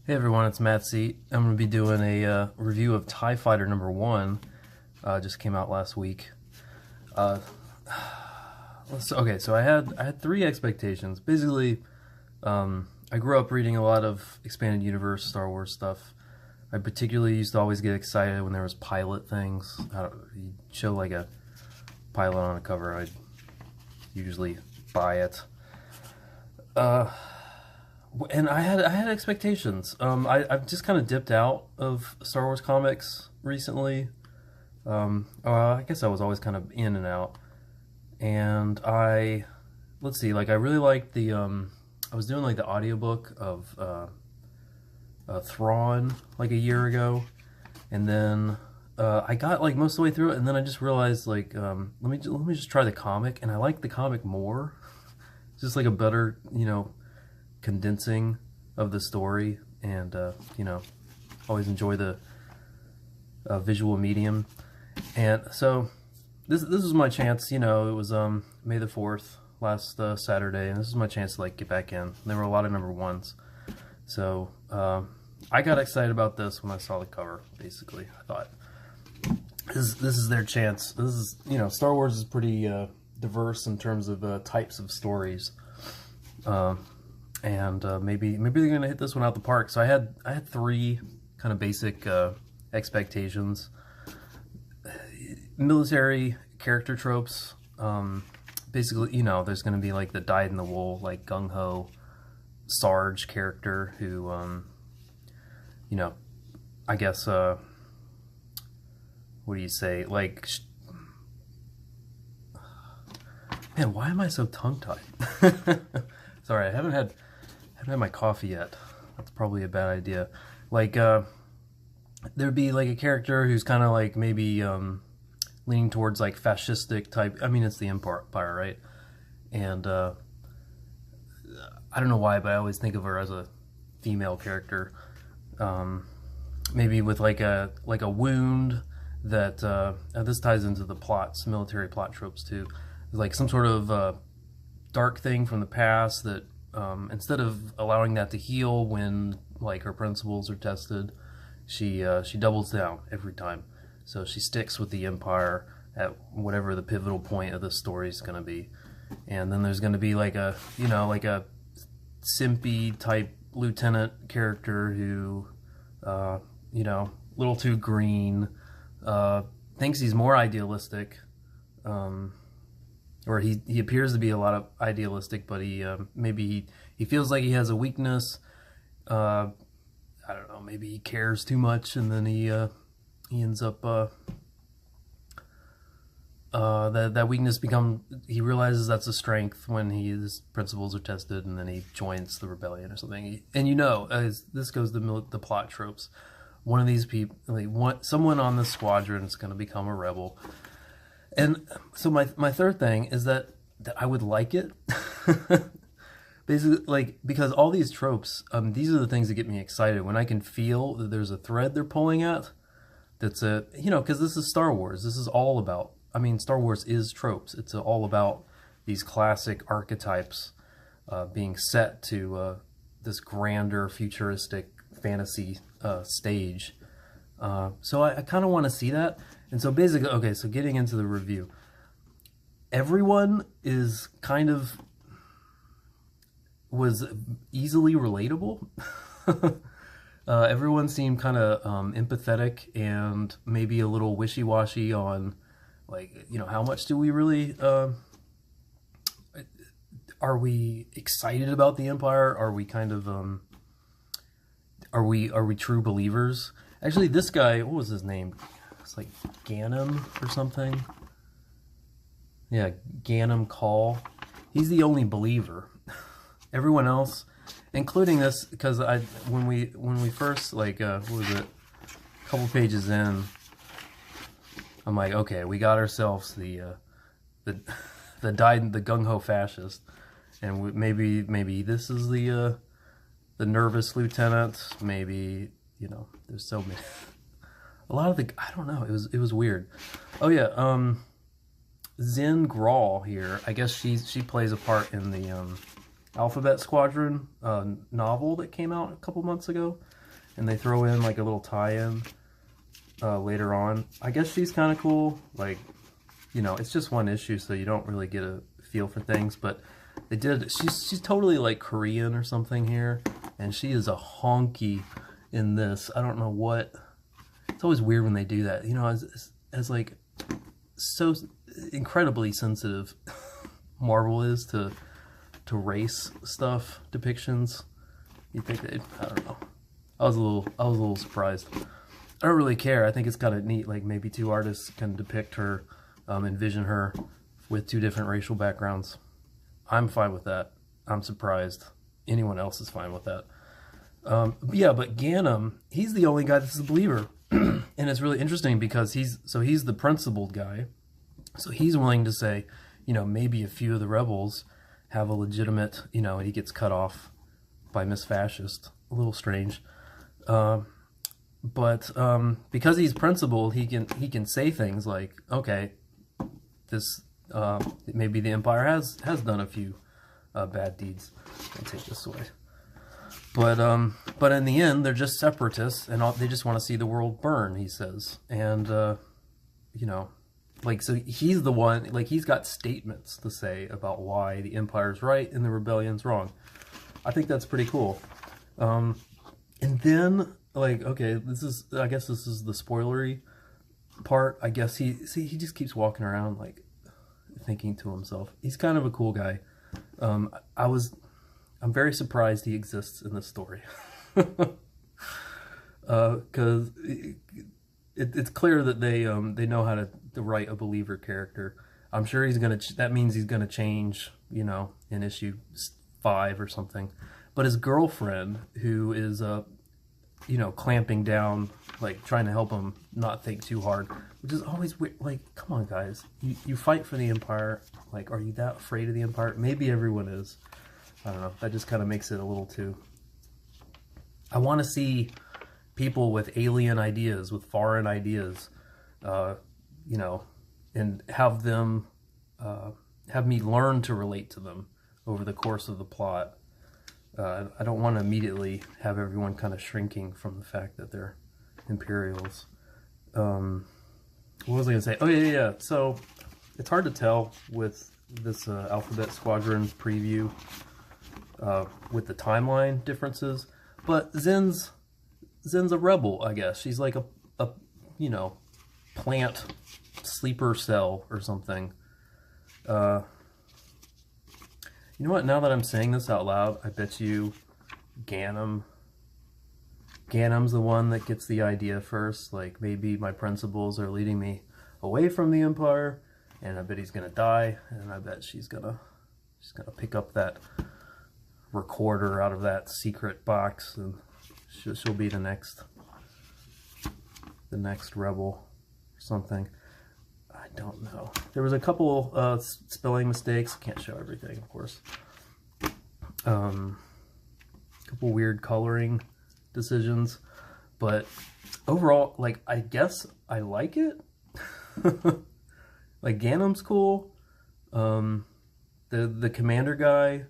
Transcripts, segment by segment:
Hey everyone, it's Matt Seat. I'm going to be doing a review of TIE Fighter number 1. Just came out last week. Uh, so I had three expectations. Basically, I grew up reading a lot of expanded universe Star Wars stuff. I particularly used to always get excited when there was pilot things. You show like a pilot on a cover, I'd usually buy it. And I had expectations. I've just kind of dipped out of Star Wars comics recently. I guess I was always kind of in and out. And let's see, like I really liked I was doing like the audiobook of Thrawn like a year ago, and then I got like most of the way through it, and then I just realized like let me just try the comic, and I like the comic more. It's just like a better condensing of the story, and always enjoy the visual medium. And so this was my chance. It was May the 4th last Saturday, and this is my chance to like get back in. There were a lot of number ones, so I got excited about this when I saw the cover. Basically, I thought this is their chance. This is Star Wars is pretty diverse in terms of types of stories. And maybe they're gonna hit this one out the park. So I had three kind of basic expectations. Military character tropes. Basically, there's gonna be like the dyed-in-the-wool, like gung-ho Sarge character who, I guess, what do you say? Like, man, why am I so tongue-tied? Sorry, I haven't had my coffee yet. That's probably a bad idea. Like, there'd be like a character who's kind of like maybe leaning towards like fascistic type. I mean, it's the Empire, right? And I don't know why, but I always think of her as a female character. Maybe with like a wound that this ties into the plots, military plot tropes too. Like some sort of dark thing from the past that instead of allowing that to heal when like her principles are tested, she doubles down every time. So she sticks with the Empire at whatever the pivotal point of the story is going to be. And then there's going to be like a simpy type lieutenant character who little too green, thinks he's more idealistic, or he appears to be a lot of idealistic, but maybe he feels like he has a weakness. I don't know, maybe he cares too much, and then he ends up that weakness he realizes that's a strength when his principles are tested, and then he joins the rebellion or something. And as this goes to the plot tropes, one of these people, someone on the squadron is going to become a rebel. And so my third thing is that I would like it. Basically, like, because all these tropes, these are the things that get me excited when I can feel that there's a thread they're pulling at. That's because this is Star Wars. This is all about. I mean, Star Wars is tropes. It's all about these classic archetypes being set to this grander, futuristic fantasy stage. So I kind of want to see that. And so basically, okay, so getting into the review, everyone is was easily relatable. Everyone seemed kind of empathetic and maybe a little wishy-washy on, like, how much do we really, are we excited about the Empire? Are we kind of, are we true believers? Actually, this guy, what was his name? It's like Ganem or something. Yeah, Ganem Call. He's the only believer. Everyone else, including this, because when we first what was it? A couple pages in, I'm like, okay, we got ourselves the gung-ho fascist, and maybe this is the nervous lieutenant. Maybe there's so many. A lot of I don't know. It was weird. Oh yeah, Zen Grawl here. I guess she plays a part in the Alphabet Squadron novel that came out a couple months ago. and they throw in like a little tie-in later on. I guess she's kind of cool. Like, you know, it's just one issue, so you don't really get a feel for things, but they did. She's totally like Korean or something here, and she is a honky in this. I don't know what. It's always weird when they do that, you know, as like so incredibly sensitive Marvel is to race stuff depictions. You think they, I don't know. I was a little surprised. I don't really care. I think it's kind of neat. Like maybe two artists can depict her, envision her with two different racial backgrounds. I'm fine with that. I'm surprised anyone else is fine with that. Yeah, but Ganem, he's the only guy that's a believer. And it's really interesting because he's the principled guy. So he's willing to say, you know, maybe a few of the rebels have a legitimate, you know, and he gets cut off by Miss Fascist. A little strange. But because he's principled, he can say things like, okay, this maybe the Empire has done a few bad deeds. I'll take this away. But in the end, they're just separatists, and they just want to see the world burn, he says. And, you know, like, so he's the one, like, he's got statements to say about why the Empire's right and the rebellion's wrong. I think that's pretty cool. And then, like, okay, I guess this is the spoilery part. I guess he just keeps walking around, like, thinking to himself. He's kind of a cool guy. I'm very surprised he exists in this story. Because it's clear that they know how to write a believer character. I'm sure that means he's gonna change, you know, in issue 5 or something. But his girlfriend, who is you know, clamping down, like trying to help him not think too hard, which is always weird. Like, come on, guys, you fight for the Empire. Like, are you that afraid of the Empire? Maybe everyone is. I don't know. That just kind of makes it a little too... I want to see people with alien ideas, with foreign ideas, you know, and have them, have me learn to relate to them over the course of the plot. I don't want to immediately have everyone kind of shrinking from the fact that they're Imperials. What was I going to say? Oh, yeah. So, it's hard to tell with this Alphabet Squadron preview with the timeline differences, but Zen's a rebel, I guess. She's like a you know, plant sleeper cell or something. You know what? Now that I'm saying this out loud, I bet you Ganem's the one that gets the idea first. Like, maybe my principles are leading me away from the Empire, and I bet he's gonna die, and I bet she's gonna pick up that recorder out of that secret box, and she'll be the next rebel or something. I don't know. There was a couple spelling mistakes. Can't show everything, of course. Couple weird coloring decisions, but overall, like, I guess I like it. Like, Ganem's cool. The commander guy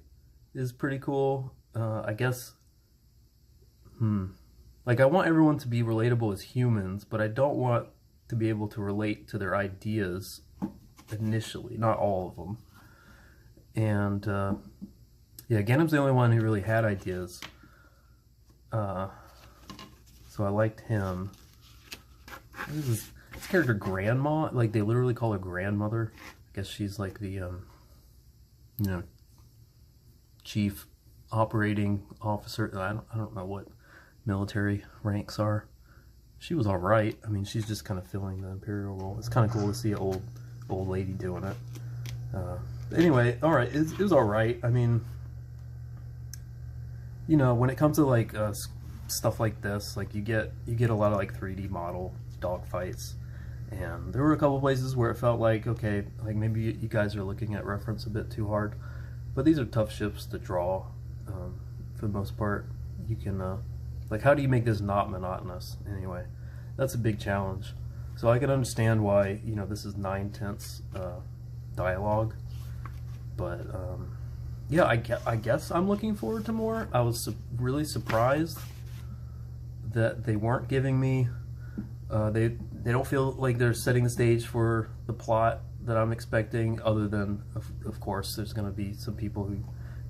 is pretty cool. I guess, like, I want everyone to be relatable as humans, but I don't want to be able to relate to their ideas initially, not all of them. And, yeah, Ganem's the only one who really had ideas. So I liked him. This character, Grandma, like, they literally call her grandmother. I guess she's like the, you know, chief operating officer. I don't know what military ranks are. She was all right. I mean, she's just kind of filling the Imperial role. It's kind of cool to see an old lady doing it. Anyway, all right, it was all right. I mean, you know, when it comes to like stuff like this, like you get a lot of like 3D model dogfights, and there were a couple places where it felt like, okay, like maybe you guys are looking at reference a bit too hard, but these are tough ships to draw. For the most part, you can like, how do you make this not monotonous? Anyway, that's a big challenge. So I can understand why, you know, this is 9/10 dialogue, but yeah, I guess I'm looking forward to more. I was really surprised that they weren't giving me. They don't feel like they're setting the stage for the plot that I'm expecting, other than, of course, there's going to be some people who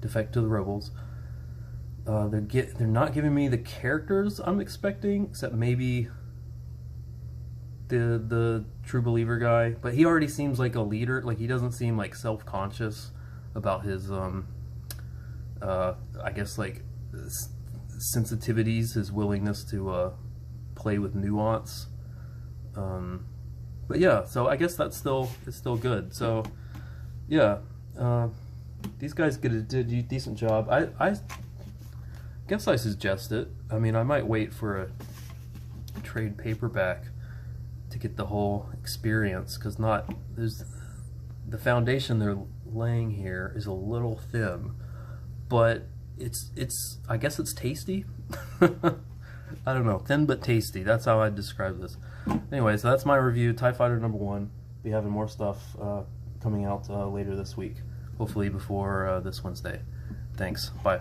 defect to the rebels. They're not giving me the characters I'm expecting, except maybe the True Believer guy, but he already seems like a leader. Like, he doesn't seem like self-conscious about his I guess, like, sensitivities, his willingness to play with nuance. But yeah, so I guess it's still good. So yeah, these guys did a decent job. I guess I suggest it. I mean, I might wait for a trade paperback to get the whole experience, because the foundation they're laying here is a little thin, but it's I guess it's tasty. I don't know, thin but tasty. That's how I'd describe this. Anyway, so that's my review, TIE Fighter #1. Be having more stuff coming out later this week, hopefully before this Wednesday. Thanks. Bye.